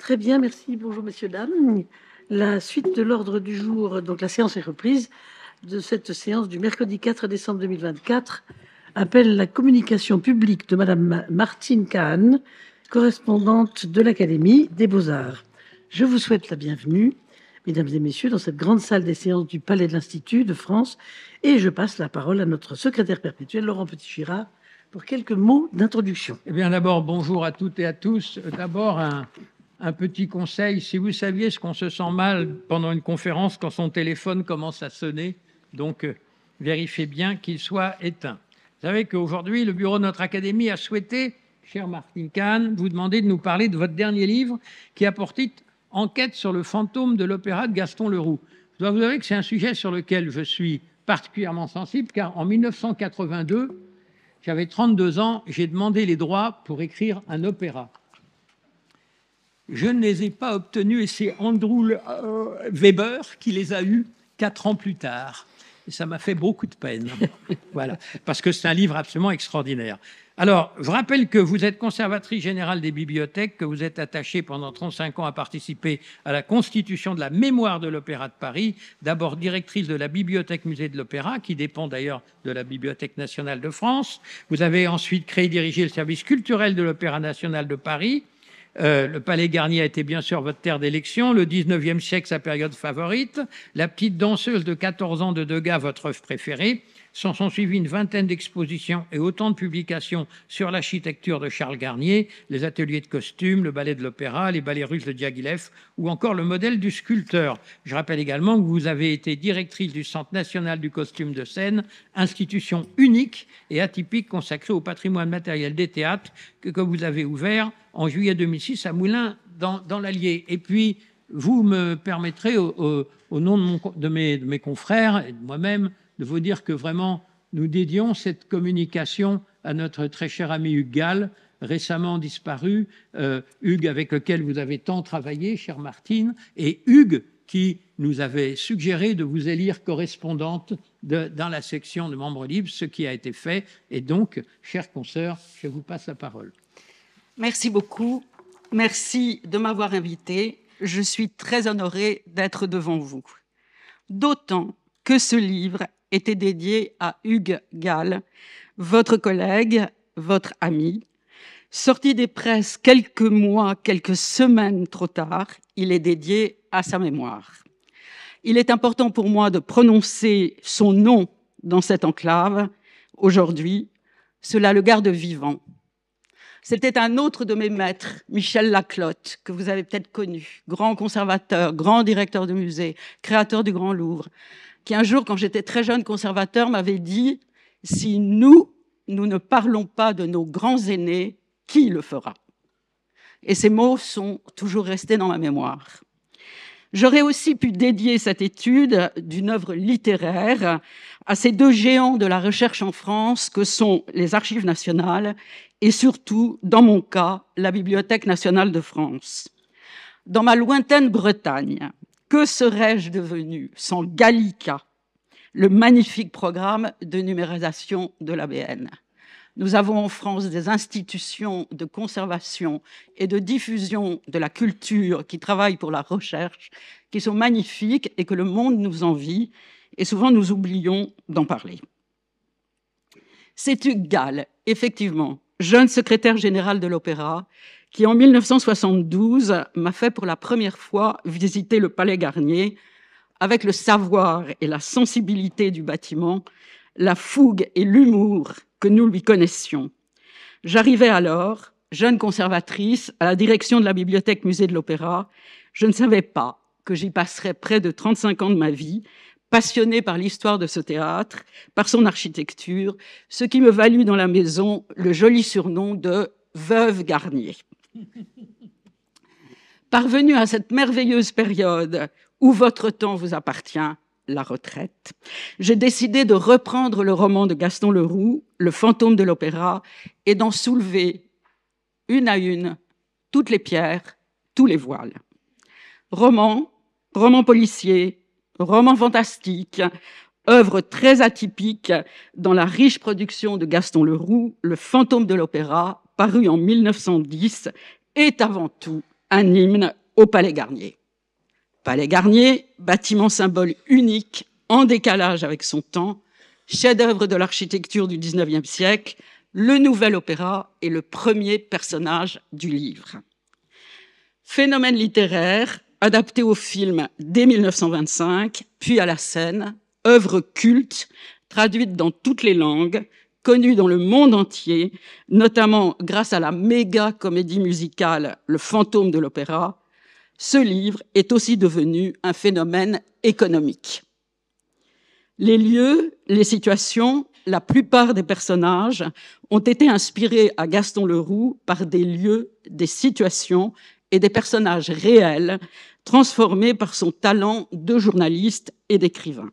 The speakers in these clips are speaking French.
Très bien, merci. Bonjour, messieurs, dames. La suite de l'ordre du jour, donc la séance est reprise de cette séance du mercredi 4 décembre 2024, appelle la communication publique de Madame Martine Kahn, correspondante de l'Académie des Beaux-Arts. Je vous souhaite la bienvenue, mesdames et messieurs, dans cette grande salle des séances du Palais de l'Institut de France, et je passe la parole à notre secrétaire perpétuel, Laurent Petit-Girard, pour quelques mots d'introduction. Eh bien, d'abord, bonjour à toutes et à tous. D'abord, un petit conseil. Si vous saviez ce qu'on se sent mal pendant une conférence quand son téléphone commence à sonner, donc vérifiez bien qu'il soit éteint. Vous savez qu'aujourd'hui, le bureau de notre académie a souhaité, chère Martine Kahn, vous demander de nous parler de votre dernier livre qui a pour titre « Enquête sur le fantôme de l'opéra de Gaston Leroux ». Je dois vous avouer que c'est un sujet sur lequel je suis particulièrement sensible, car en 1982, j'avais 32 ans, j'ai demandé les droits pour écrire un opéra. Je ne les ai pas obtenus et c'est Andrew Weber qui les a eus 4 ans plus tard. Et ça m'a fait beaucoup de peine. Voilà, parce que c'est un livre absolument extraordinaire. Alors, je rappelle que vous êtes conservatrice générale des bibliothèques, que vous êtes attachée pendant 35 ans à participer à la constitution de la mémoire de l'Opéra de Paris, d'abord directrice de la Bibliothèque Musée de l'Opéra, qui dépend d'ailleurs de la Bibliothèque nationale de France. Vous avez ensuite créé et dirigé le service culturel de l'Opéra national de Paris. Le Palais Garnier a été bien sûr votre terre d'élection, le 19e siècle sa période favorite, La petite danseuse de 14 ans de Degas votre œuvre préférée. S'en sont suivis une vingtaine d'expositions et autant de publications sur l'architecture de Charles Garnier, les ateliers de costumes, le ballet de l'opéra, les ballets russes de Diaghilev ou encore le modèle du sculpteur. Je rappelle également que vous avez été directrice du Centre national du costume de scène, institution unique et atypique consacrée au patrimoine matériel des théâtres que vous avez ouvert en juillet 2006 à Moulins dans l'Allier. Et puis, vous me permettrez, au nom de mes confrères et de moi-même, de vous dire que vraiment, nous dédions cette communication à notre très cher ami Hugues Gall, récemment disparu, Hugues avec lequel vous avez tant travaillé, chère Martine, et Hugues qui nous avait suggéré de vous élire correspondante dans la section de membres libres, ce qui a été fait. Et donc, chère consoeur, je vous passe la parole. Merci beaucoup. Merci de m'avoir invité. Je suis très honorée d'être devant vous. D'autant que ce livre était dédié à Hugues Gall, votre collègue, votre ami. Sorti des presses quelques mois, quelques semaines trop tard, il est dédié à sa mémoire. Il est important pour moi de prononcer son nom dans cette enclave. Aujourd'hui, cela le garde vivant. C'était un autre de mes maîtres, Michel Laclotte, que vous avez peut-être connu, grand conservateur, grand directeur de musée, créateur du Grand Louvre, qui un jour, quand j'étais très jeune conservateur, m'avait dit « Si nous ne parlons pas de nos grands aînés, qui le fera ?» Et ces mots sont toujours restés dans ma mémoire. J'aurais aussi pu dédier cette étude d'une œuvre littéraire à ces deux géants de la recherche en France que sont les Archives nationales et surtout, dans mon cas, la Bibliothèque nationale de France. Dans ma lointaine Bretagne, que serais-je devenu sans Gallica, le magnifique programme de numérisation de l'ABN? Nous avons en France des institutions de conservation et de diffusion de la culture qui travaillent pour la recherche, qui sont magnifiques et que le monde nous envie, et souvent nous oublions d'en parler. C'est Hugues Gall, effectivement, jeune secrétaire général de l'Opéra, qui en 1972 m'a fait pour la première fois visiter le Palais Garnier avec le savoir et la sensibilité du bâtiment, la fougue et l'humour que nous lui connaissions. J'arrivais alors, jeune conservatrice, à la direction de la Bibliothèque Musée de l'Opéra. Je ne savais pas que j'y passerais près de 35 ans de ma vie, passionnée par l'histoire de ce théâtre, par son architecture, ce qui me valut dans la maison le joli surnom de « Veuve Garnier ». Parvenue à cette merveilleuse période où votre temps vous appartient, la retraite, j'ai décidé de reprendre le roman de Gaston Leroux, Le fantôme de l'opéra, et d'en soulever, une à une, toutes les pierres, tous les voiles. Roman policier, roman fantastique, œuvre très atypique dans la riche production de Gaston Leroux, Le fantôme de l'opéra, paru en 1910, est avant tout un hymne au Palais Garnier. Palais Garnier, bâtiment symbole unique, en décalage avec son temps, chef-d'œuvre de l'architecture du XIXe siècle, le nouvel opéra est le premier personnage du livre. Phénomène littéraire, adapté au film dès 1925, puis à la scène, œuvre culte, traduite dans toutes les langues, connue dans le monde entier, notamment grâce à la méga comédie musicale Le Fantôme de l'Opéra, ce livre est aussi devenu un phénomène économique. Les lieux, les situations, la plupart des personnages ont été inspirés à Gaston Leroux par des lieux, des situations et des personnages réels transformés par son talent de journaliste et d'écrivain.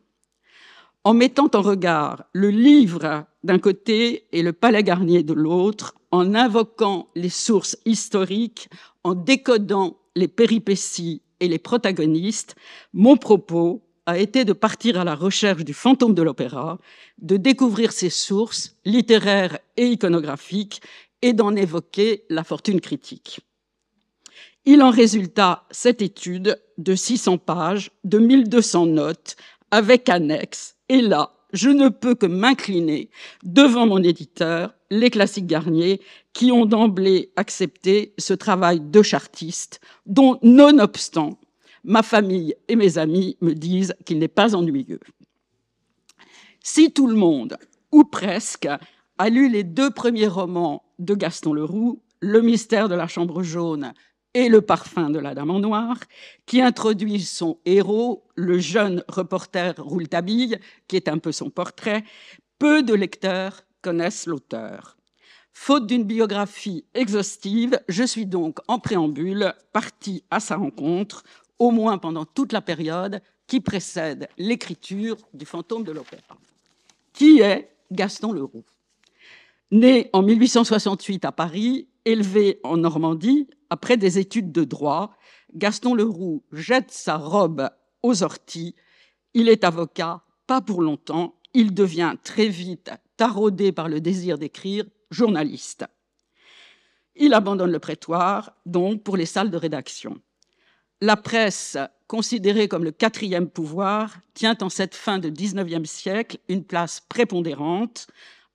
En mettant en regard le livre d'un côté et le Palais Garnier de l'autre, en invoquant les sources historiques, en décodant les péripéties et les protagonistes, mon propos a été de partir à la recherche du fantôme de l'opéra, de découvrir ses sources littéraires et iconographiques et d'en évoquer la fortune critique. Il en résulta cette étude de 600 pages, de 1200 notes, avec annexe, et là, je ne peux que m'incliner devant mon éditeur, les Classiques Garnier, qui ont d'emblée accepté ce travail de chartiste, dont, nonobstant, ma famille et mes amis me disent qu'il n'est pas ennuyeux. Si tout le monde, ou presque, a lu les 2 premiers romans de Gaston Leroux, Le mystère de la chambre jaune et Le parfum de la dame en noir, qui introduisent son héros, le jeune reporter Rouletabille, qui est un peu son portrait, peu de lecteurs connaissent l'auteur. Faute d'une biographie exhaustive, je suis donc en préambule partie à sa rencontre, au moins pendant toute la période qui précède l'écriture du Fantôme de l'Opéra. Qui est Gaston Leroux? Né en 1868 à Paris, élevé en Normandie, après des études de droit, Gaston Leroux jette sa robe aux orties. Il est avocat, pas pour longtemps. Il devient très vite, taraudé par le désir d'écrire, journaliste. Il abandonne le prétoire, donc, pour les salles de rédaction. La presse, considérée comme le 4e pouvoir, tient en cette fin de 19e siècle une place prépondérante,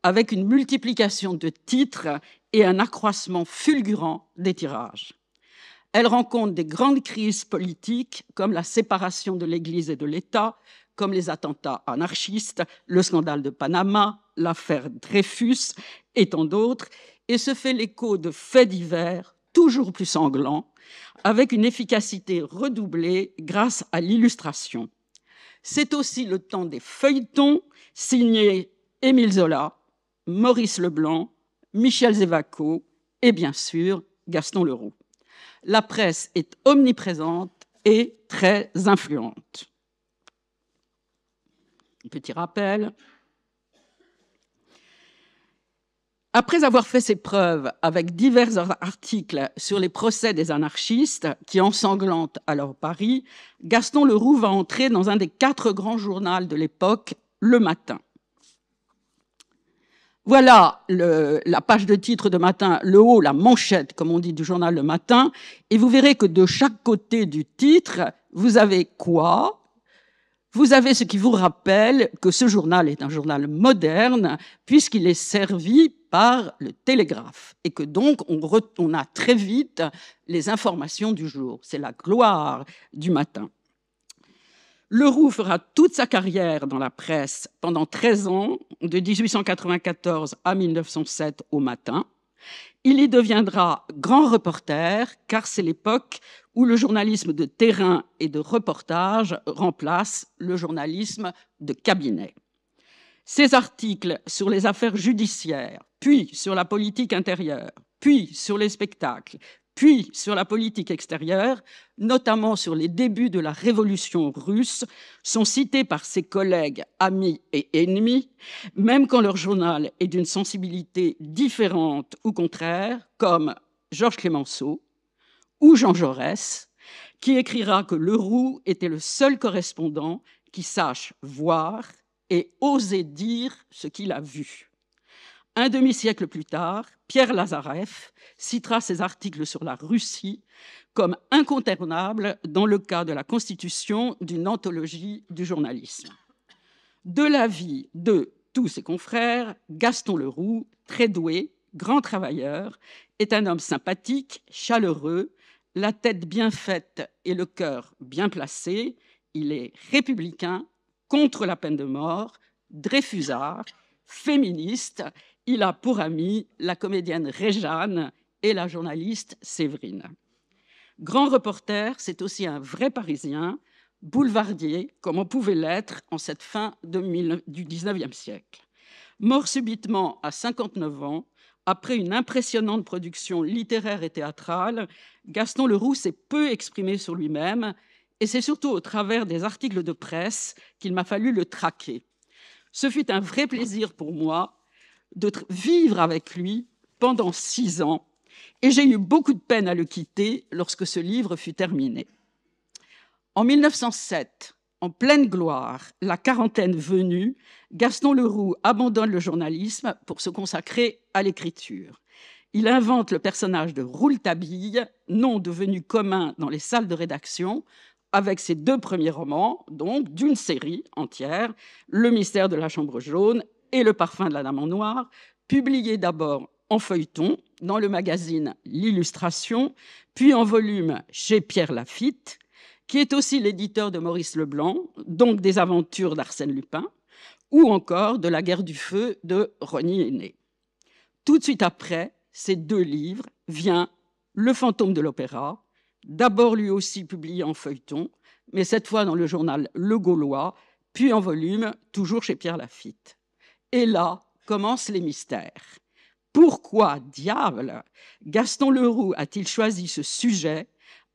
avec une multiplication de titres et un accroissement fulgurant des tirages. Elle rencontre des grandes crises politiques comme la séparation de l'Église et de l'État, comme les attentats anarchistes, le scandale de Panama, l'affaire Dreyfus et tant d'autres, et se fait l'écho de faits divers toujours plus sanglants, avec une efficacité redoublée grâce à l'illustration. C'est aussi le temps des feuilletons signés Émile Zola, Maurice Leblanc, Michel Zévaco et bien sûr Gaston Leroux. La presse est omniprésente et très influente. Petit rappel. Après avoir fait ses preuves avec divers articles sur les procès des anarchistes qui ensanglantent alors Paris, Gaston Leroux va entrer dans un des 4 grands journaux de l'époque, Le Matin. Voilà la page de titre de Matin, le haut, la manchette, comme on dit, du journal Le Matin, et vous verrez que de chaque côté du titre, vous avez quoi ? Vous avez ce qui vous rappelle que ce journal est un journal moderne, puisqu'il est servi par le télégraphe, et que donc on a très vite les informations du jour. C'est la gloire du Matin. Leroux fera toute sa carrière dans la presse pendant 13 ans, de 1894 à 1907 au Matin. Il y deviendra grand reporter, car c'est l'époque où le journalisme de terrain et de reportage remplace le journalisme de cabinet. Ses articles sur les affaires judiciaires, puis sur la politique intérieure, puis sur les spectacles, puis sur la politique extérieure, notamment sur les débuts de la révolution russe, sont cités par ses collègues, amis et ennemis, même quand leur journal est d'une sensibilité différente ou contraire, comme Georges Clemenceau ou Jean Jaurès, qui écrira que Leroux était le seul correspondant qui sache voir et oser dire ce qu'il a vu. Un demi-siècle plus tard, Pierre Lazareff citera ses articles sur la Russie comme incontournables dans le cas de la constitution d'une anthologie du journalisme. De l'avis de tous ses confrères, Gaston Leroux, très doué, grand travailleur, est un homme sympathique, chaleureux, la tête bien faite et le cœur bien placé. Il est républicain, contre la peine de mort, dreyfusard, féministe. Il a pour amis la comédienne Réjeanne et la journaliste Séverine. Grand reporter, c'est aussi un vrai Parisien, boulevardier, comme on pouvait l'être en cette fin du XIXe siècle. Mort subitement à 59 ans, après une impressionnante production littéraire et théâtrale, Gaston Leroux s'est peu exprimé sur lui-même, et c'est surtout au travers des articles de presse qu'il m'a fallu le traquer. Ce fut un vrai plaisir pour moi de vivre avec lui pendant 6 ans, et j'ai eu beaucoup de peine à le quitter lorsque ce livre fut terminé. En 1907, en pleine gloire, la quarantaine venue, Gaston Leroux abandonne le journalisme pour se consacrer à l'écriture. Il invente le personnage de Rouletabille, nom devenu commun dans les salles de rédaction, avec ses 2 premiers romans, donc d'une série entière, Le mystère de la chambre jaune et Le parfum de la dame en noir, publiés d'abord en feuilleton dans le magazine L'Illustration, puis en volume chez Pierre Lafitte, qui est aussi l'éditeur de Maurice Leblanc, donc des aventures d'Arsène Lupin, ou encore de La guerre du feu de Rosny Aîné. Tout de suite après ces 2 livres vient Le fantôme de l'opéra, d'abord lui aussi publié en feuilleton, mais cette fois dans le journal Le Gaulois, puis en volume, toujours chez Pierre Lafitte. Et là commencent les mystères. Pourquoi, diable, Gaston Leroux a-t-il choisi ce sujet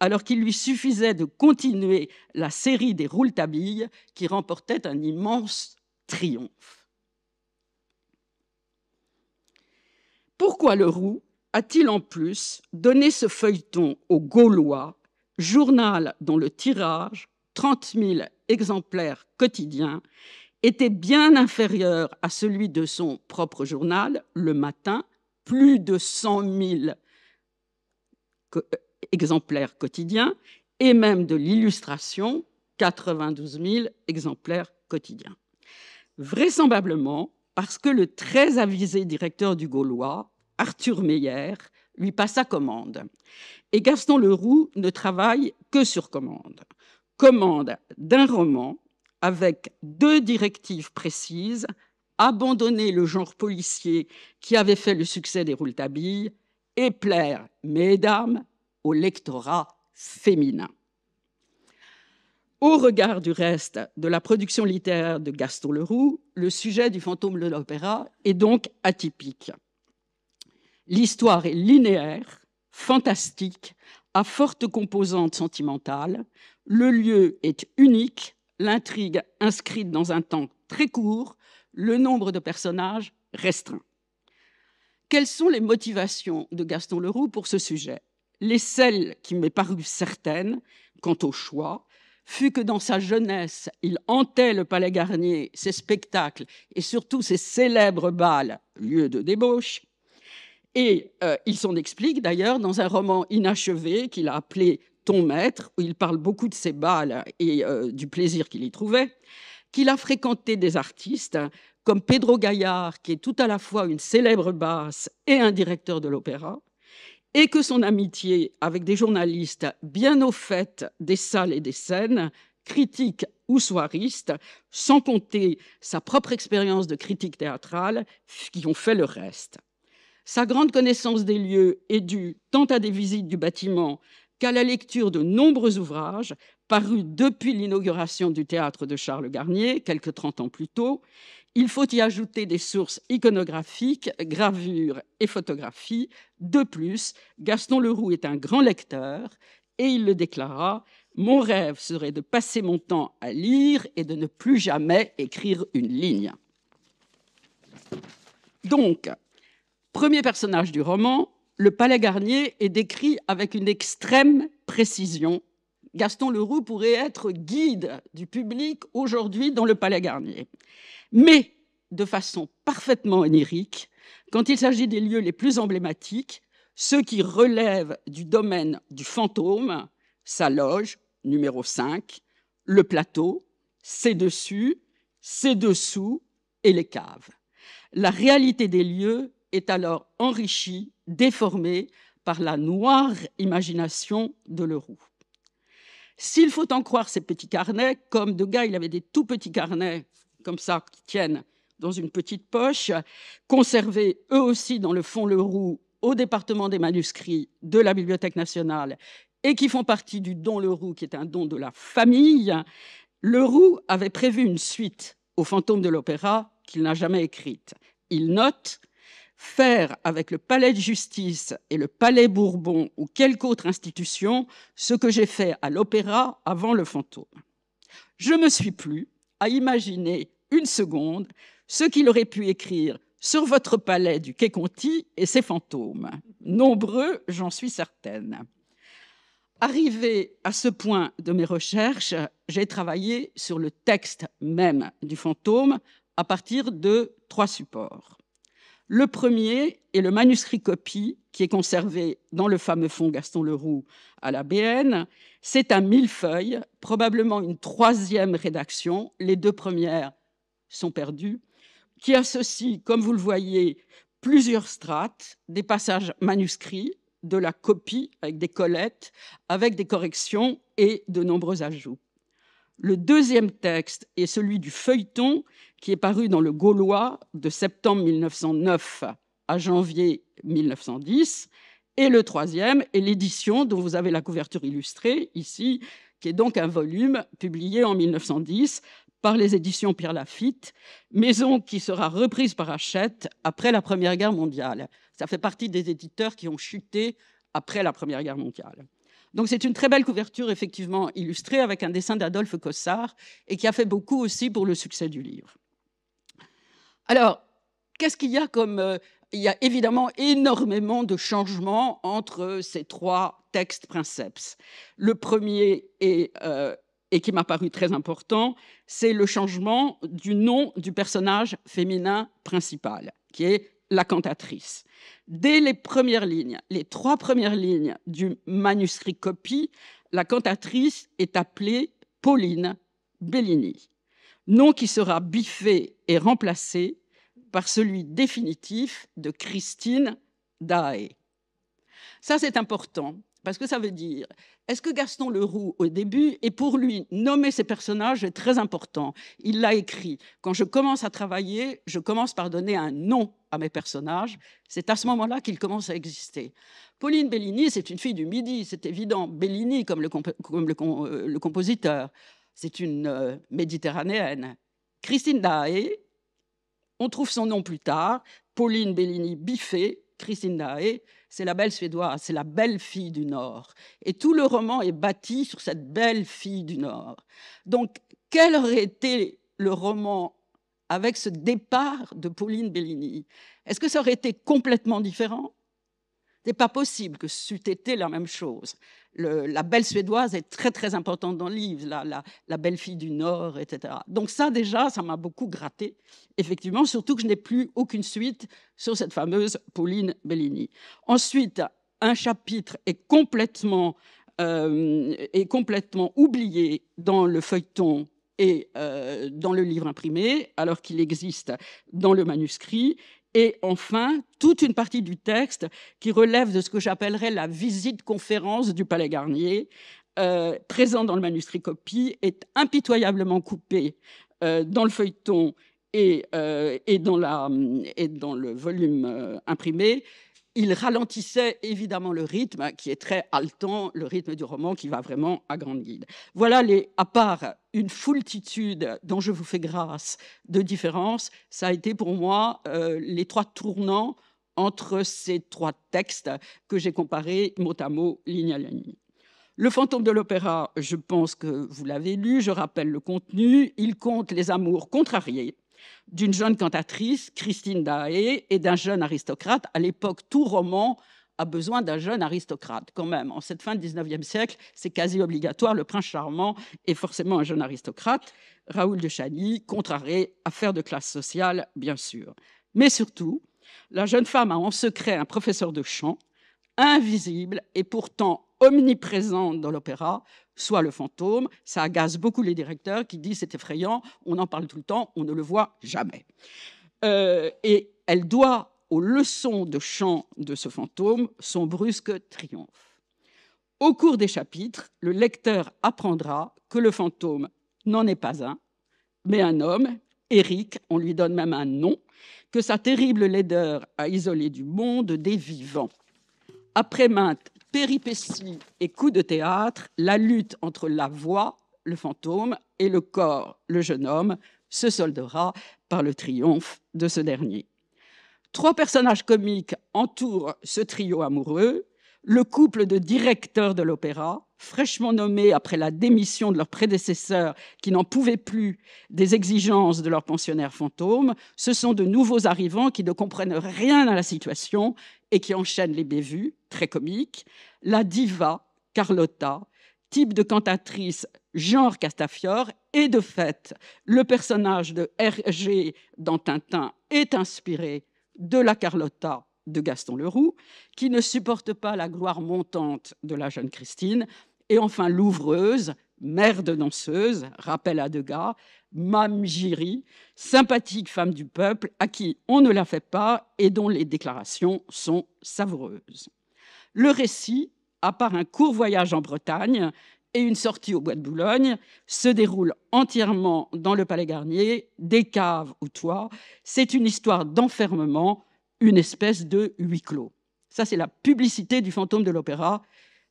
alors qu'il lui suffisait de continuer la série des Rouletabille qui remportait un immense triomphe? Pourquoi Leroux a-t-il en plus donné ce feuilleton au Gaulois, journal dont le tirage, 30 000 exemplaires quotidiens, était bien inférieur à celui de son propre journal, Le Matin, plus de 100 000 exemplaires quotidiens, et même de l'Illustration, 92 000 exemplaires quotidiens. Vraisemblablement parce que le très avisé directeur du Gaulois, Arthur Meyer, lui passa commande. Et Gaston Leroux ne travaille que sur commande. Commande d'un roman avec 2 directives précises: abandonner le genre policier qui avait fait le succès des Rouletabille et plaire, mesdames, au lectorat féminin. Au regard du reste de la production littéraire de Gaston Leroux, le sujet du fantôme de l'opéra est donc atypique. L'histoire est linéaire, fantastique, à forte composante sentimentale. Le lieu est unique, l'intrigue inscrite dans un temps très court, le nombre de personnages restreint. Quelles sont les motivations de Gaston Leroux pour ce sujet? Celles qui m'est paru certaines quant au choix fut que dans sa jeunesse, il hantait le Palais Garnier, ses spectacles et surtout ses célèbres bals, lieu de débauche. Et il s'en explique d'ailleurs dans un roman inachevé qu'il a appelé Ton maître, où il parle beaucoup de ses bals et du plaisir qu'il y trouvait, qu'il a fréquenté des artistes comme Pedro Gaillard, qui est tout à la fois une célèbre basse et un directeur de l'opéra, et que son amitié avec des journalistes bien au fait des salles et des scènes, critiques ou soiristes, sans compter sa propre expérience de critique théâtrale, qui ont fait le reste. Sa grande connaissance des lieux est due tant à des visites du bâtiment qu'à la lecture de nombreux ouvrages parus depuis l'inauguration du théâtre de Charles Garnier, quelque 30 ans plus tôt. Il faut y ajouter des sources iconographiques, gravures et photographies. De plus, Gaston Leroux est un grand lecteur et il le déclara: « Mon rêve serait de passer mon temps à lire et de ne plus jamais écrire une ligne. » Donc, premier personnage du roman, le Palais Garnier est décrit avec une extrême précision. Gaston Leroux pourrait être guide du public aujourd'hui dans le Palais Garnier. Mais, de façon parfaitement onirique, Quand il s'agit des lieux les plus emblématiques, ceux qui relèvent du domaine du fantôme, sa loge, numéro 5, le plateau, ses dessus, ses dessous et les caves. La réalité des lieux est alors enrichie, déformée par la noire imagination de Leroux. S'il faut en croire ces petits carnets, comme Degas, il avait des tout petits carnets comme ça qui tiennent dans une petite poche, conservés eux aussi dans le fonds Leroux au département des manuscrits de la Bibliothèque nationale et qui font partie du don Leroux, qui est un don de la famille. Leroux avait prévu une suite au Fantôme de l'Opéra qu'il n'a jamais écrite. Il note « Faire avec le Palais de Justice et le Palais Bourbon ou quelque autre institution ce que j'ai fait à l'Opéra avant le Fantôme. Je me suis plu à imaginer une seconde ce qu'il aurait pu écrire sur votre palais du Quai Conti et ses fantômes. Nombreux, j'en suis certaine. » Arrivé à ce point de mes recherches, j'ai travaillé sur le texte même du fantôme à partir de 3 supports. Le premier est le manuscrit copie qui est conservé dans le fameux fonds Gaston Leroux à la BN. C'est un millefeuille, probablement une 3e rédaction. Les 2 premières sont perdues, qui associe, comme vous le voyez, plusieurs strates, des passages manuscrits, de la copie avec des collettes, avec des corrections et de nombreux ajouts. Le deuxième texte est celui du feuilleton qui est paru dans le Gaulois de septembre 1909 à janvier 1910. Et le troisième est l'édition dont vous avez la couverture illustrée ici, qui est donc un volume publié en 1910 par les éditions Pierre Lafitte, maison qui sera reprise par Hachette après la Première Guerre mondiale. Ça fait partie des éditeurs qui ont chuté après la Première Guerre mondiale. Donc c'est une très belle couverture, effectivement, illustrée avec un dessin d'Adolphe Cossard et qui a fait beaucoup aussi pour le succès du livre. Alors, qu'est-ce qu'il y a comme... il y a évidemment énormément de changements entre ces 3 textes princeps. Le premier est... et qui m'a paru très important, c'est le changement du nom du personnage féminin principal, qui est la cantatrice. Dès les premières lignes, les 3 premières lignes du manuscrit copie, la cantatrice est appelée Pauline Bellini, nom qui sera biffé et remplacé par celui définitif de Christine Daae. Ça, c'est important. Parce que ça veut dire, est-ce que Gaston Leroux, au début, et pour lui, nommer ses personnages est très important. Il l'a écrit. Quand je commence à travailler, je commence par donner un nom à mes personnages. C'est à ce moment-là qu'ils commencent à exister. Pauline Bellini, c'est une fille du Midi, c'est évident. Bellini, comme le compositeur, c'est une méditerranéenne. Christine Daae, on trouve son nom plus tard. Pauline Bellini Biffé, Christine Daae, c'est la belle suédoise, c'est la belle fille du Nord. Et tout le roman est bâti sur cette belle fille du Nord. Donc, quel aurait été le roman avec ce départ de Pauline Bellini? Est-ce que ça aurait été complètement différent? Ce n'est pas possible que c'eût été la même chose. La belle suédoise est très, très importante dans le livre, la belle fille du Nord, etc. Donc ça, déjà, ça m'a beaucoup gratté, effectivement, surtout que je n'ai plus aucune suite sur cette fameuse Pauline Bellini. Ensuite, un chapitre est complètement oublié dans le feuilleton et dans le livre imprimé, alors qu'il existe dans le manuscrit. Et enfin, toute une partie du texte qui relève de ce que j'appellerais la visite-conférence du Palais Garnier, présent dans le manuscrit copie, est impitoyablement coupée dans le feuilleton et dans le volume imprimé. Il ralentissait évidemment le rythme, qui est très haletant, le rythme du roman qui va vraiment à grande guide. Voilà, à part une foultitude dont je vous fais grâce de différences, ça a été pour moi les 3 tournants entre ces 3 textes que j'ai comparés mot à mot, ligne à ligne. Le Fantôme de l'Opéra, je pense que vous l'avez lu, je rappelle le contenu. Il conte les amours contrariés d'une jeune cantatrice, Christine Daae, et d'un jeune aristocrate. À l'époque, tout roman a besoin d'un jeune aristocrate, quand même. En cette fin du XIXe siècle, c'est quasi obligatoire. Le prince charmant est forcément un jeune aristocrate. Raoul de Chagny, contrarié, affaire de classe sociale, bien sûr. Mais surtout, La jeune femme a en secret un professeur de chant, invisible et pourtant omniprésente dans l'opéra, soit le fantôme. Ça agace beaucoup les directeurs qui disent c'est effrayant, on en parle tout le temps, on ne le voit jamais. Et elle doit aux leçons de chant de ce fantôme son brusque triomphe. Au cours des chapitres, le lecteur apprendra que le fantôme n'en est pas un, mais un homme, Éric, on lui donne même un nom, que sa terrible laideur a isolé du monde des vivants. Après maintes péripéties et coups de théâtre, la lutte entre la voix, le fantôme, et le corps, le jeune homme, se soldera par le triomphe de ce dernier. 3 personnages comiques entourent ce trio amoureux, le couple de directeurs de l'opéra, fraîchement nommés après la démission de leurs prédécesseurs qui n'en pouvaient plus des exigences de leur pensionnaire fantôme. Ce sont de nouveaux arrivants qui ne comprennent rien à la situation et qui enchaînent les bévues, très comiques. La diva, Carlotta, type de cantatrice genre Castafiore, et de fait, le personnage de Hergé dans Tintin est inspiré de la Carlotta de Gaston Leroux, qui ne supporte pas la gloire montante de la jeune Christine. Et enfin, l'ouvreuse, mère de danseuse, rappel à Degas, Mame Giry, sympathique femme du peuple, à qui on ne la fait pas et dont les déclarations sont savoureuses. Le récit, à part un court voyage en Bretagne et une sortie au bois de Boulogne, se déroule entièrement dans le Palais Garnier, des caves ou toits. C'est une histoire d'enfermement, une espèce de huis clos. Ça, c'est la publicité du fantôme de l'opéra,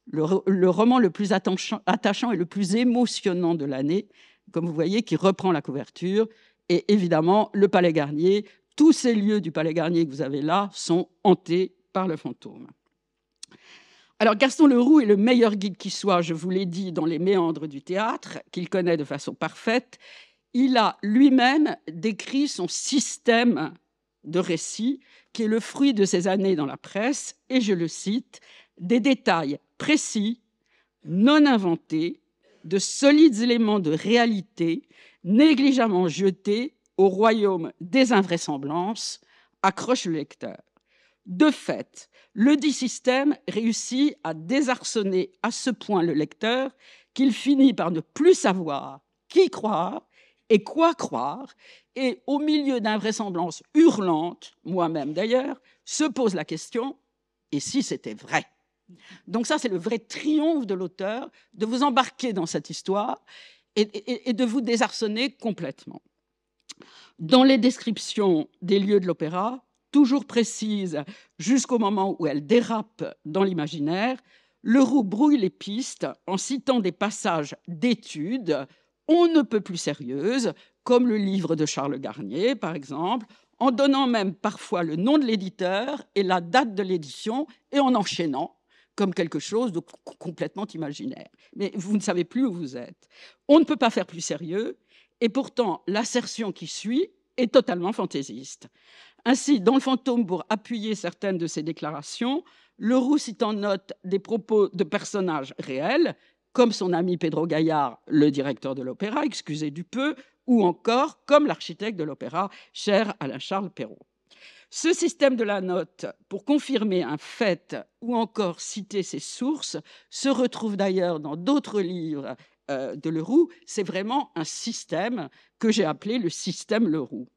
le roman le plus attachant et le plus émotionnant de l'année, comme vous voyez, qui reprend la couverture. Et évidemment, le Palais Garnier, tous ces lieux du Palais Garnier que vous avez là sont hantés par le fantôme. Alors, Gaston Leroux est le meilleur guide qui soit, je vous l'ai dit, dans les méandres du théâtre, qu'il connaît de façon parfaite. Il a lui-même décrit son système de récit, qui est le fruit de ses années dans la presse, et je le cite, « des détails précis, non inventés, de solides éléments de réalité, négligemment jetés au royaume des invraisemblances, accroche le lecteur. De fait, le dit système réussit à désarçonner à ce point le lecteur qu'il finit par ne plus savoir qui croire et quoi croire, et au milieu d'invraisemblances hurlantes, moi-même d'ailleurs, se pose la question « et si c'était vrai ?» Donc ça, c'est le vrai triomphe de l'auteur, de vous embarquer dans cette histoire et de vous désarçonner complètement. Dans les descriptions des lieux de l'opéra, toujours précises jusqu'au moment où elles dérapent dans l'imaginaire, Leroux brouille les pistes en citant des passages d'études on ne peut plus sérieuses, comme le livre de Charles Garnier, par exemple, en donnant même parfois le nom de l'éditeur et la date de l'édition, et en enchaînant comme quelque chose de complètement imaginaire. Mais vous ne savez plus où vous êtes. On ne peut pas faire plus sérieux, et pourtant l'assertion qui suit est totalement fantaisiste. Ainsi, dans le fantôme, pour appuyer certaines de ses déclarations, Leroux cite en note des propos de personnages réels, comme son ami Pedro Gaillard, le directeur de l'opéra, excusez du peu, ou encore comme l'architecte de l'opéra, cher Alain-Charles Perrault. Ce système de la note, pour confirmer un fait ou encore citer ses sources, se retrouve d'ailleurs dans d'autres livres de Leroux. C'est vraiment un système que j'ai appelé le système Leroux.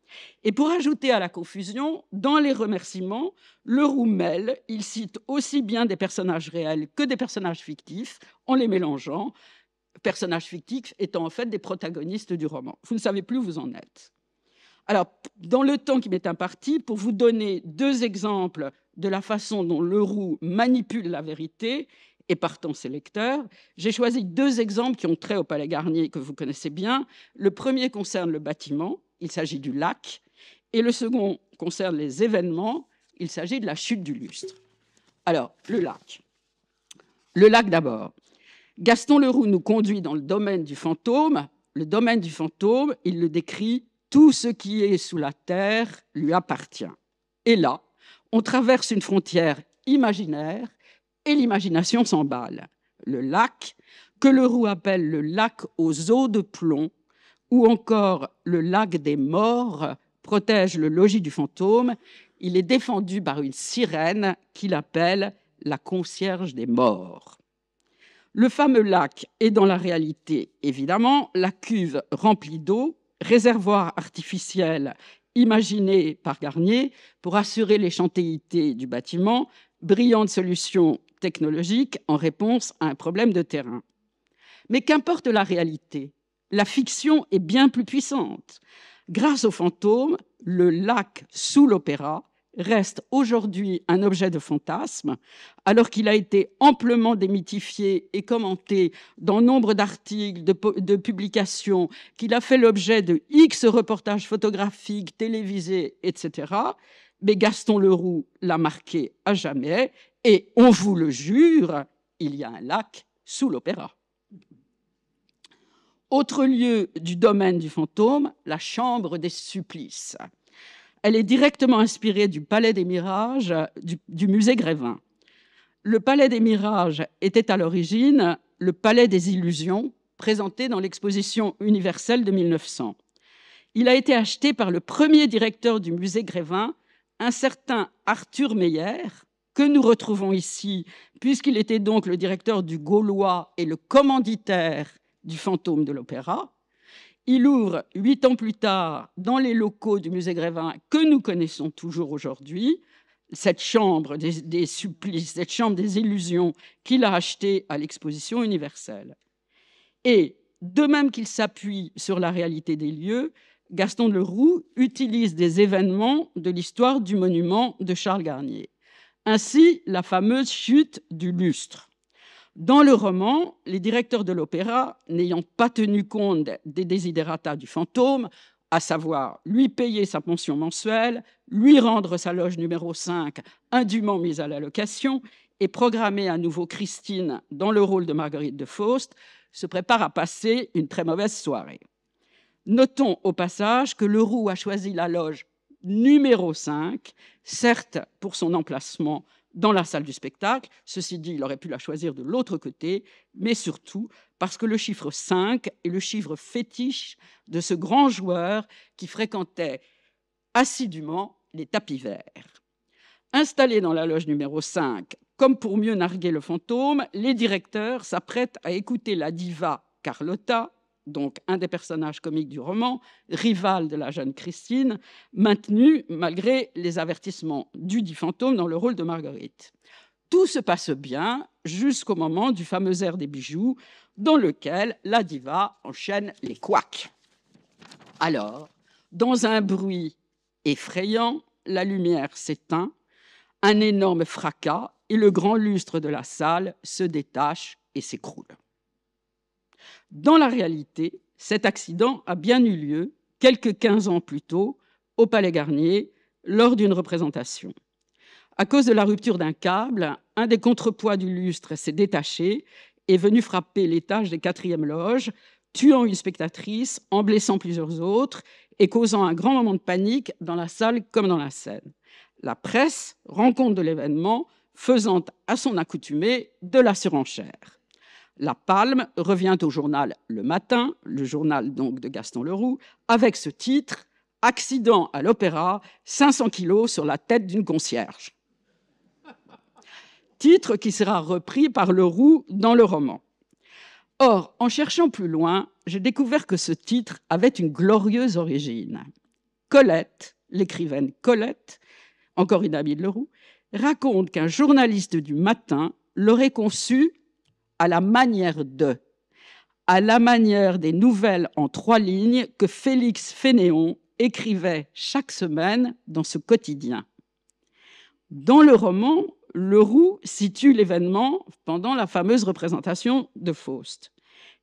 Et pour ajouter à la confusion, dans les remerciements, Leroux mêle, il cite aussi bien des personnages réels que des personnages fictifs, en les mélangeant, personnages fictifs étant en fait des protagonistes du roman. Vous ne savez plus où vous en êtes. Alors, dans le temps qui m'est imparti, pour vous donner 2 exemples de la façon dont Leroux manipule la vérité, et partant ses lecteurs, j'ai choisi 2 exemples qui ont trait au Palais Garnier que vous connaissez bien. Le premier concerne le bâtiment, il s'agit du lac, et le second concerne les événements, il s'agit de la chute du lustre. Alors, le lac. Le lac d'abord. Gaston Leroux nous conduit dans le domaine du fantôme. Le domaine du fantôme, il le décrit, tout ce qui est sous la terre lui appartient. Et là, on traverse une frontière imaginaire et l'imagination s'emballe. Le lac, que Leroux appelle le lac aux eaux de plomb, ou encore le lac des morts, protège le logis du fantôme il est défendu par une sirène qu'il appelle la concierge des morts. Le fameux lac est dans la réalité, évidemment, la cuve remplie d'eau, réservoir artificiel imaginé par Garnier pour assurer l'échantéité du bâtiment, brillante solution technologique en réponse à un problème de terrain. Mais qu'importe la réalité, la fiction est bien plus puissante. Grâce au fantôme, le lac sous l'opéra reste aujourd'hui un objet de fantasme, alors qu'il a été amplement démythifié et commenté dans nombre d'articles, de publications, qu'il a fait l'objet de X reportages photographiques, télévisés, etc. Mais Gaston Leroux l'a marqué à jamais, et on vous le jure, il y a un lac sous l'opéra. Autre lieu du domaine du fantôme, la chambre des supplices. Elle est directement inspirée du Palais des Mirages du musée Grévin. Le Palais des Mirages était à l'origine le Palais des Illusions, présenté dans l'exposition universelle de 1900. Il a été acheté par le premier directeur du musée Grévin, un certain Arthur Meyer, que nous retrouvons ici, puisqu'il était donc le directeur du Gaulois et le commanditaire du fantôme de l'opéra. Il ouvre 8 ans plus tard dans les locaux du musée Grévin que nous connaissons toujours aujourd'hui, cette chambre des supplices, cette chambre des illusions qu'il a achetée à l'exposition universelle. Et de même qu'il s'appuie sur la réalité des lieux, Gaston Leroux utilise des événements de l'histoire du monument de Charles Garnier. Ainsi, la fameuse chute du lustre. Dans le roman, les directeurs de l'opéra, n'ayant pas tenu compte des desiderata du fantôme, à savoir lui payer sa pension mensuelle, lui rendre sa loge numéro 5 indûment mise à la location et programmer à nouveau Christine dans le rôle de Marguerite de Faust, se préparent à passer une très mauvaise soirée. Notons au passage que Leroux a choisi la loge numéro 5, certes pour son emplacement dans la salle du spectacle. Ceci dit, il aurait pu la choisir de l'autre côté, mais surtout parce que le chiffre 5 est le chiffre fétiche de ce grand joueur qui fréquentait assidûment les tapis verts. Installés dans la loge numéro 5, comme pour mieux narguer le fantôme, les directeurs s'apprêtent à écouter la diva Carlotta, donc un des personnages comiques du roman, rival de la jeune Christine, maintenue malgré les avertissements du dit fantôme dans le rôle de Marguerite. Tout se passe bien jusqu'au moment du fameux air des bijoux, dans lequel la diva enchaîne les couacs. Alors, dans un bruit effrayant, la lumière s'éteint, un énorme fracas, et le grand lustre de la salle se détache et s'écroule. Dans la réalité, cet accident a bien eu lieu quelques 15 ans plus tôt au Palais Garnier lors d'une représentation. À cause de la rupture d'un câble, un des contrepoids du lustre s'est détaché et est venu frapper l'étage des 4e loges, tuant une spectatrice, en blessant plusieurs autres et causant un grand moment de panique dans la salle comme dans la scène. La presse rend compte de l'événement, faisant à son accoutumée de la surenchère. La palme revient au journal Le Matin, le journal donc de Gaston Leroux, avec ce titre « Accident à l'opéra, 500 kilos sur la tête d'une concierge ». Titre qui sera repris par Leroux dans le roman. Or, en cherchant plus loin, j'ai découvert que ce titre avait une glorieuse origine. Colette, l'écrivaine Colette, encore une amie de Leroux, raconte qu'un journaliste du Matin l'aurait conçu à la manière des nouvelles en 3 lignes que Félix Fénéon écrivait chaque semaine dans ce quotidien. Dans le roman, Leroux situe l'événement pendant la fameuse représentation de Faust.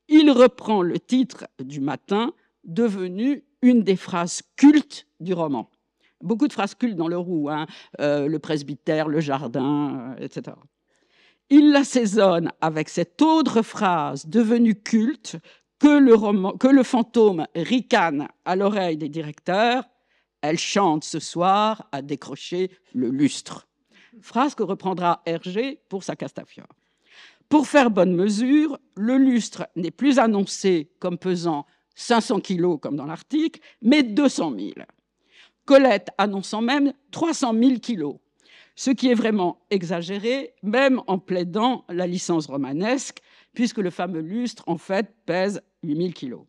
Il reprend le titre du Matin, devenu une des phrases cultes du roman. Beaucoup de phrases cultes dans Leroux, le presbytère, le jardin, etc. Il l'assaisonne avec cette autre phrase devenue culte que le fantôme ricane à l'oreille des directeurs. Elle chante ce soir à décrocher le lustre. Phrase que reprendra Hergé pour sa Castafiore. Pour faire bonne mesure, le lustre n'est plus annoncé comme pesant 500 kilos comme dans l'article, mais 200 000. Colette annonçant même 300 000 kilos, ce qui est vraiment exagéré, même en plaidant la licence romanesque, puisque le fameux lustre, en fait, pèse 8 000 kilos.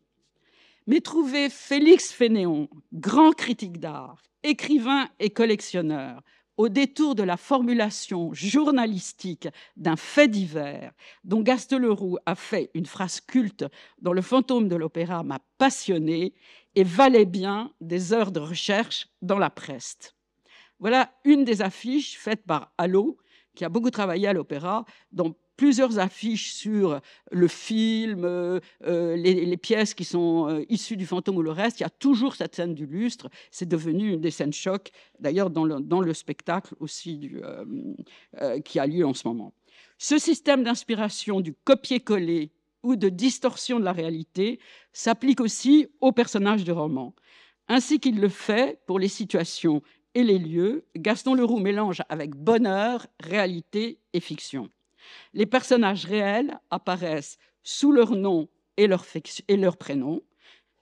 Mais trouver Félix Fénéon, grand critique d'art, écrivain et collectionneur, au détour de la formulation journalistique d'un fait divers dont Gaston Leroux a fait une phrase culte dans Le fantôme de l'opéra m'a passionné et valait bien des heures de recherche dans la presse. Voilà une des affiches faites par Allo, qui a beaucoup travaillé à l'opéra, dont plusieurs affiches sur le film, les pièces qui sont issues du fantôme ou le reste. Il y a toujours cette scène du lustre. C'est devenu une des scènes choc, d'ailleurs dans le spectacle aussi qui a lieu en ce moment. Ce système d'inspiration du copier-coller ou de distorsion de la réalité s'applique aussi aux personnages du roman. Ainsi qu'il le fait pour les situations et les lieux, Gaston Leroux mélange avec bonheur réalité et fiction. Les personnages réels apparaissent sous leur nom et leur prénom,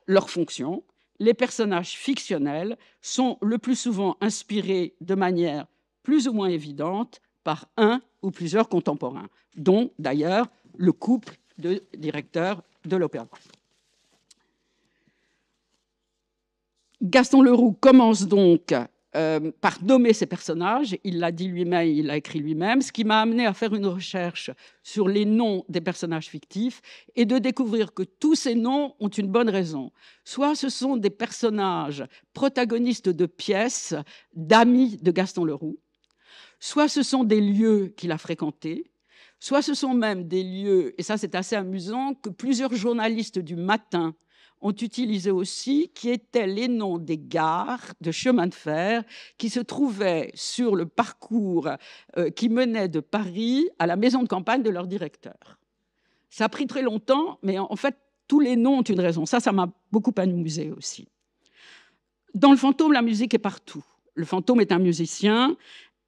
leur fonction. Les personnages fictionnels sont le plus souvent inspirés de manière plus ou moins évidente par un ou plusieurs contemporains, dont d'ailleurs le couple de directeurs de l'opéra. Gaston Leroux commence donc par nommer ses personnages. Il l'a dit lui-même, il l'a écrit lui-même, ce qui m'a amené à faire une recherche sur les noms des personnages fictifs et de découvrir que tous ces noms ont une bonne raison. Soit ce sont des personnages protagonistes de pièces, d'amis de Gaston Leroux, soit ce sont des lieux qu'il a fréquentés, soit ce sont même des lieux, et ça c'est assez amusant, que plusieurs journalistes du Matin ont utilisé aussi, qui étaient les noms des gares de chemin de fer qui se trouvaient sur le parcours qui menait de Paris à la maison de campagne de leur directeur. Ça a pris très longtemps, mais en fait, tous les noms ont une raison. Ça m'a beaucoup amusé aussi. Dans Le fantôme, la musique est partout. Le fantôme est un musicien.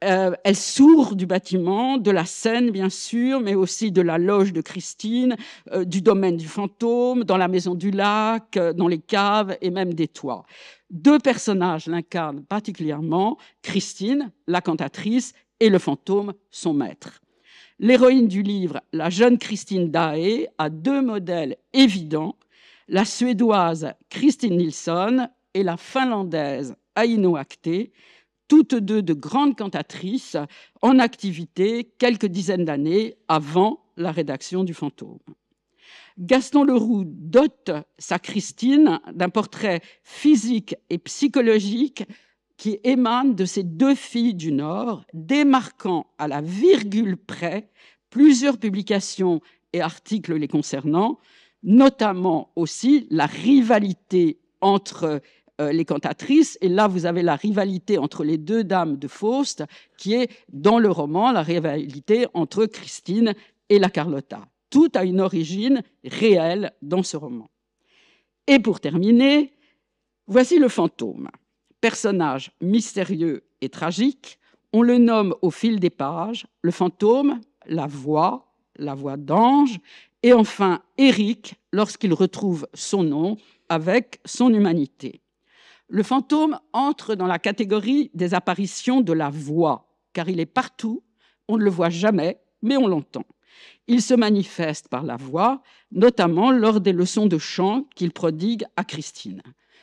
Elle sourd du bâtiment, de la scène bien sûr, mais aussi de la loge de Christine, du domaine du fantôme, dans la maison du lac, dans les caves et même des toits. Deux personnages l'incarnent particulièrement, Christine, la cantatrice, et le fantôme, son maître. L'héroïne du livre, la jeune Christine Daae, a deux modèles évidents, la suédoise Christine Nilsson et la finlandaise Aino Ahte, toutes deux de grandes cantatrices en activité quelques dizaines d'années avant la rédaction du Fantôme. Gaston Leroux dote sa Christine d'un portrait physique et psychologique qui émane de ces deux filles du Nord, démarquant à la virgule près plusieurs publications et articles les concernant, notamment aussi la rivalité entre les cantatrices, et là vous avez la rivalité entre les deux dames de Faust, qui est dans le roman la rivalité entre Christine et la Carlotta. Tout a une origine réelle dans ce roman. Et pour terminer, voici le fantôme. Personnage mystérieux et tragique, on le nomme au fil des pages, le fantôme, la voix d'ange, et enfin Éric lorsqu'il retrouve son nom avec son humanité. Le fantôme entre dans la catégorie des apparitions de la voix, car il est partout, on ne le voit jamais, mais on l'entend. Il se manifeste par la voix, notamment lors des leçons de chant qu'il prodigue à Christine.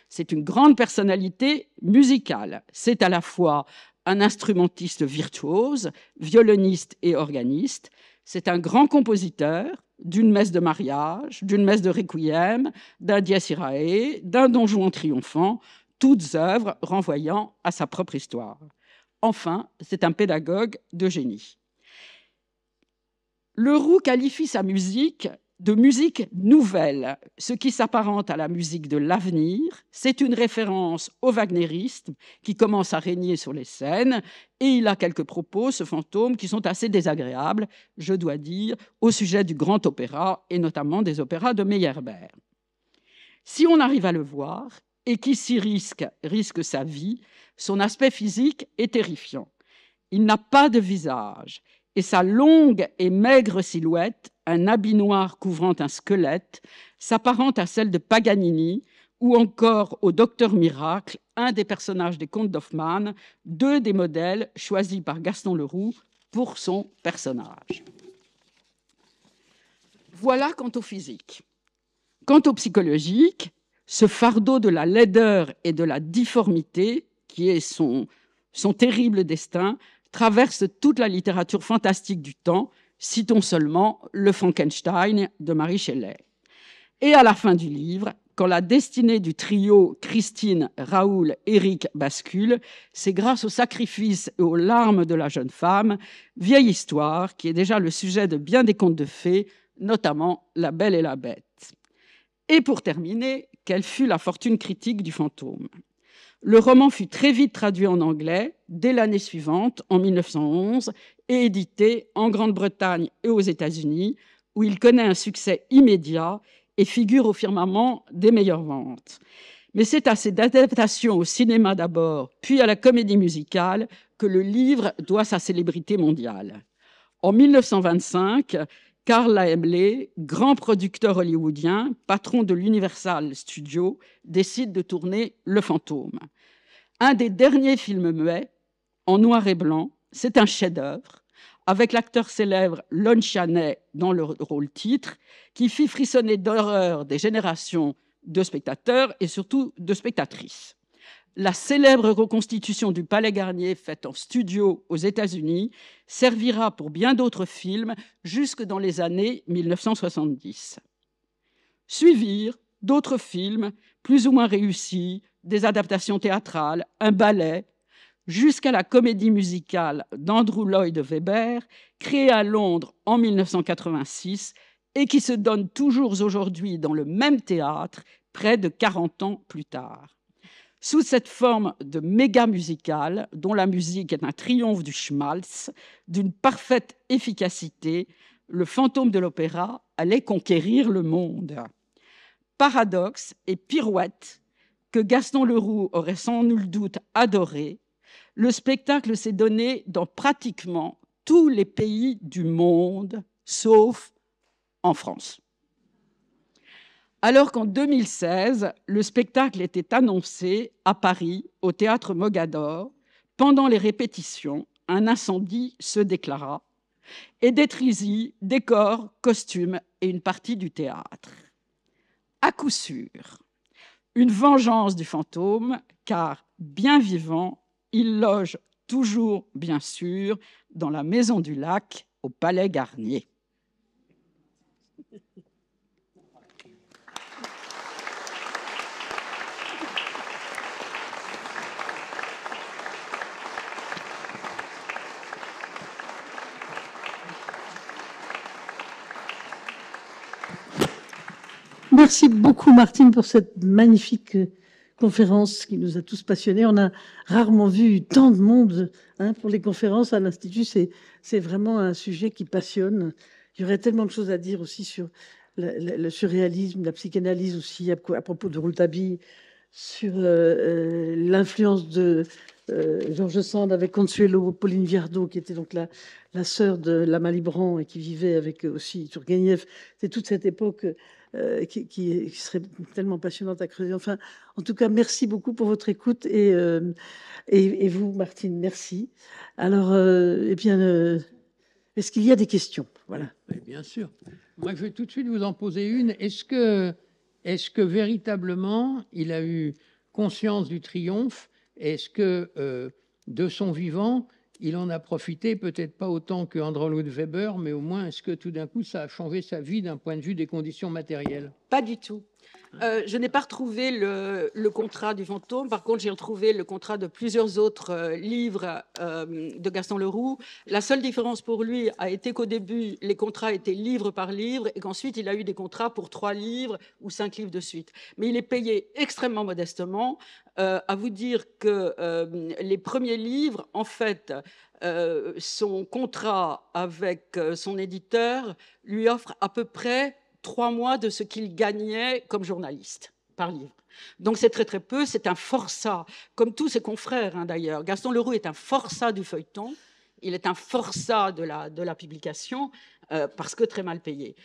C'est une grande personnalité musicale. C'est à la fois un instrumentiste virtuose, violoniste et organiste. C'est un grand compositeur d'une messe de mariage, d'une messe de requiem, d'un dies irae, d'un don Juan triomphant, toutes œuvres renvoyant à sa propre histoire. Enfin, c'est un pédagogue de génie. Leroux qualifie sa musique de musique nouvelle, ce qui s'apparente à la musique de l'avenir. C'est une référence au wagnérisme qui commence à régner sur les scènes, et il a quelques propos, ce fantôme, qui sont assez désagréables, je dois dire, au sujet du grand opéra, et notamment des opéras de Meyerbeer. Si on arrive à le voir, et qui s'y risque sa vie, son aspect physique est terrifiant. Il n'a pas de visage, et sa longue et maigre silhouette, un habit noir couvrant un squelette, s'apparente à celle de Paganini ou encore au Docteur Miracle, un des personnages des contes d'Hoffmann, deux des modèles choisis par Gaston Leroux pour son personnage. Voilà quant au physique. Quant au psychologique, ce fardeau de la laideur et de la difformité, qui est son terrible destin, traverse toute la littérature fantastique du temps. Citons seulement le Frankenstein de Mary Shelley. Et à la fin du livre, quand la destinée du trio Christine, Raoul, Éric bascule, c'est grâce au sacrifice et aux larmes de la jeune femme, vieille histoire qui est déjà le sujet de bien des contes de fées, notamment La Belle et la Bête. Et pour terminer, quelle fut la fortune critique du fantôme? Le roman fut très vite traduit en anglais dès l'année suivante, en 1911, et édité en Grande-Bretagne et aux États-Unis, où il connaît un succès immédiat et figure au firmament des meilleures ventes. Mais c'est à cette adaptation au cinéma d'abord, puis à la comédie musicale, que le livre doit sa célébrité mondiale. En 1925, Carl Laemmle, grand producteur hollywoodien, patron de l'Universal Studios, décide de tourner Le Fantôme. Un des derniers films muets, en noir et blanc, c'est un chef-d'œuvre, avec l'acteur célèbre Lon Chaney dans le rôle titre, qui fit frissonner d'horreur des générations de spectateurs et surtout de spectatrices. La célèbre reconstitution du Palais Garnier faite en studio aux États-Unis servira pour bien d'autres films jusque dans les années 1970. Suivirent d'autres films plus ou moins réussis, des adaptations théâtrales, un ballet, jusqu'à la comédie musicale d'Andrew Lloyd Webber, créée à Londres en 1986 et qui se donne toujours aujourd'hui dans le même théâtre, près de 40 ans plus tard. Sous cette forme de méga musicale, dont la musique est un triomphe du schmaltz, d'une parfaite efficacité, le fantôme de l'opéra allait conquérir le monde. Paradoxe et pirouette que Gaston Leroux aurait sans nul doute adoré, le spectacle s'est donné dans pratiquement tous les pays du monde, sauf en France. Alors qu'en 2016, le spectacle était annoncé à Paris, au théâtre Mogador, pendant les répétitions, un incendie se déclara et détruisit décors, costumes et une partie du théâtre. À coup sûr, une vengeance du fantôme, car bien vivant, il loge toujours, bien sûr, dans la Maison du Lac, au Palais Garnier. Merci beaucoup, Martine, pour cette magnifique conférence qui nous a tous passionnés. On a rarement vu tant de monde pour les conférences à l'Institut. C'est vraiment un sujet qui passionne. Il y aurait tellement de choses à dire aussi sur le surréalisme, la psychanalyse aussi, à propos de Rouletabille, sur l'influence de Georges Sand avec Consuelo, Pauline Viardot, qui était donc la sœur de Lama Libran et qui vivait avec aussi Turgenev. C'est toute cette époque qui serait tellement passionnante à creuser. Enfin, en tout cas, merci beaucoup pour votre écoute et vous, Martine, merci. Alors, eh bien, est-ce qu'il y a des questions? Voilà. Oui, bien sûr. Moi, je vais tout de suite vous en poser une. Est-ce que véritablement il a eu conscience du triomphe? Est-ce que de son vivant, il en a profité, peut-être pas autant que Andrew Lloyd Webber, mais au moins, est-ce que tout d'un coup, ça a changé sa vie d'un point de vue des conditions matérielles? Pas du tout. Je n'ai pas retrouvé le contrat du fantôme. Par contre, j'ai retrouvé le contrat de plusieurs autres livres de Gaston Leroux. La seule différence pour lui a été qu'au début, les contrats étaient livre par livre et qu'ensuite, il a eu des contrats pour 3 livres ou 5 livres de suite. Mais il est payé extrêmement modestement. À vous dire que les premiers livres, en fait, son contrat avec son éditeur lui offre à peu près 3 mois de ce qu'il gagnait comme journaliste par livre. Donc c'est très très peu, c'est un forçat, comme tous ses confrères d'ailleurs. Gaston Leroux est un forçat du feuilleton, il est un forçat de la publication, parce que très mal payé.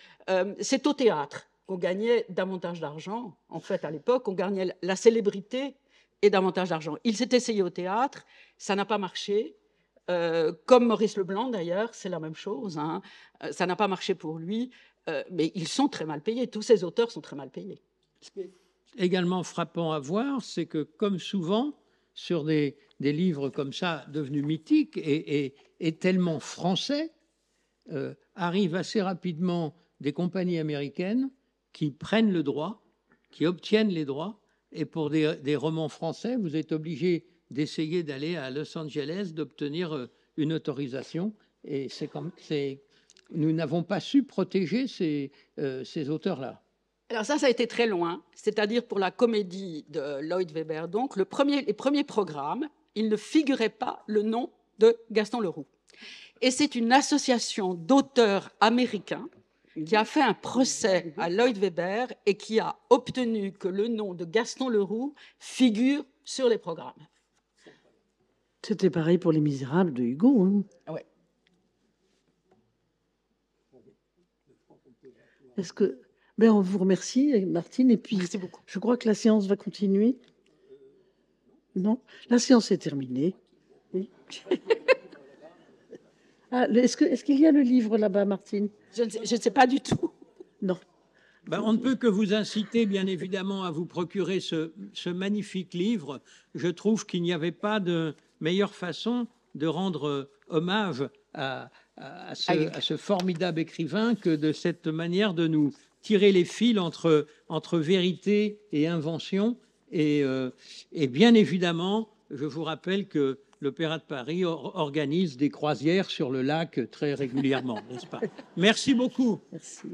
C'est au théâtre qu'on gagnait davantage d'argent. En fait, à l'époque, on gagnait la célébrité et davantage d'argent. Il s'est essayé au théâtre, ça n'a pas marché. Comme Maurice Leblanc, d'ailleurs, c'est la même chose. Hein. Ça n'a pas marché pour lui, mais ils sont très mal payés. Tous ces auteurs sont très mal payés. Ce qui est également frappant à voir, c'est que, comme souvent, sur des livres comme ça, devenus mythiques et tellement français, arrivent assez rapidement des compagnies américaines qui prennent le droit, qui obtiennent les droits, et pour des romans français, vous êtes obligé d'essayer d'aller à Los Angeles, d'obtenir une autorisation, et nous n'avons pas su protéger ces auteurs-là. Alors ça a été très loin, c'est-à-dire pour la comédie de Lloyd Webber, donc les premiers programmes, il ne figurait pas le nom de Gaston Leroux. Et c'est une association d'auteurs américains qui a fait un procès à Lloyd Webber et qui a obtenu que le nom de Gaston Leroux figure sur les programmes. C'était pareil pour Les Misérables de Hugo. Hein. Ouais. Est-ce que... Ben, on vous remercie, Martine. Et puis, merci beaucoup. Je crois que la séance va continuer. Non, la séance est terminée. Oui. Est-ce qu'il y a le livre là-bas, Martine? Je ne sais pas du tout. Non. Ben, on ne peut que vous inciter, bien évidemment, à vous procurer ce magnifique livre. Je trouve qu'il n'y avait pas de meilleure façon de rendre hommage à ce formidable écrivain que de cette manière de nous tirer les fils entre vérité et invention. Et bien évidemment, je vous rappelle que l'Opéra de Paris organise des croisières sur le lac très régulièrement, n'est-ce pas? Merci beaucoup. Merci.